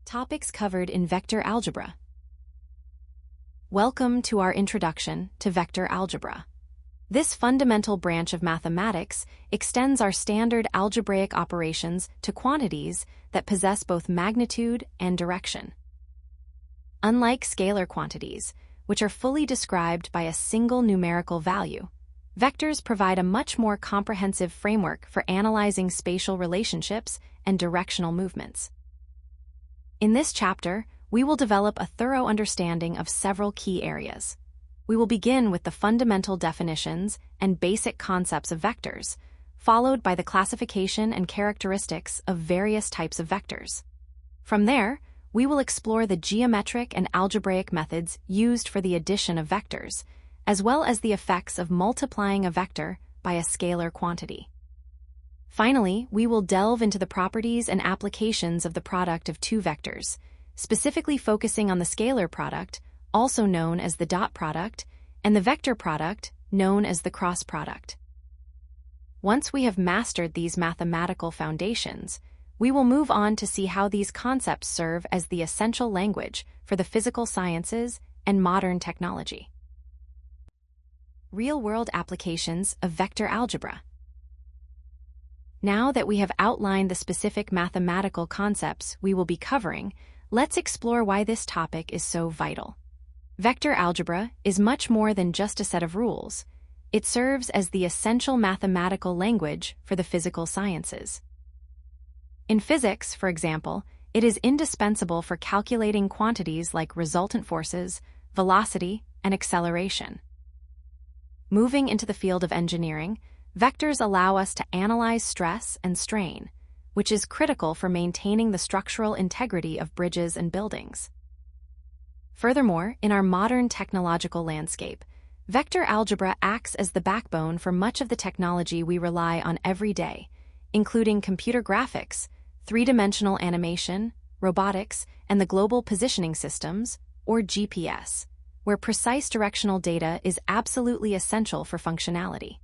Topics covered in vector algebra. Welcome to our introduction to vector algebra. This fundamental branch of mathematics extends our standard algebraic operations to quantities that possess both magnitude and direction. Unlike scalar quantities, which are fully described by a single numerical value, vectors provide a much more comprehensive framework for analyzing spatial relationships and directional movements. In this chapter, we will develop a thorough understanding of several key areas. We will begin with the fundamental definitions and basic concepts of vectors, followed by the classification and characteristics of various types of vectors. From there, we will explore the geometric and algebraic methods used for the addition of vectors, as well as the effects of multiplying a vector by a scalar quantity. Finally, we will delve into the properties and applications of the product of two vectors, specifically focusing on the scalar product, also known as the dot product, and the vector product, known as the cross product. Once we have mastered these mathematical foundations, we will move on to see how these concepts serve as the essential language for the physical sciences and modern technology. Real-world applications of vector algebra. Now that we have outlined the specific mathematical concepts we will be covering, let's explore why this topic is so vital. Vector algebra is much more than just a set of rules. It serves as the essential mathematical language for the physical sciences. In physics, for example, it is indispensable for calculating quantities like resultant forces, velocity, and acceleration. Moving into the field of engineering, vectors allow us to analyze stress and strain, which is critical for maintaining the structural integrity of bridges and buildings. Furthermore, in our modern technological landscape, vector algebra acts as the backbone for much of the technology we rely on every day, including computer graphics, three-dimensional animation, robotics, and the global positioning systems, or GPS, where precise directional data is absolutely essential for functionality.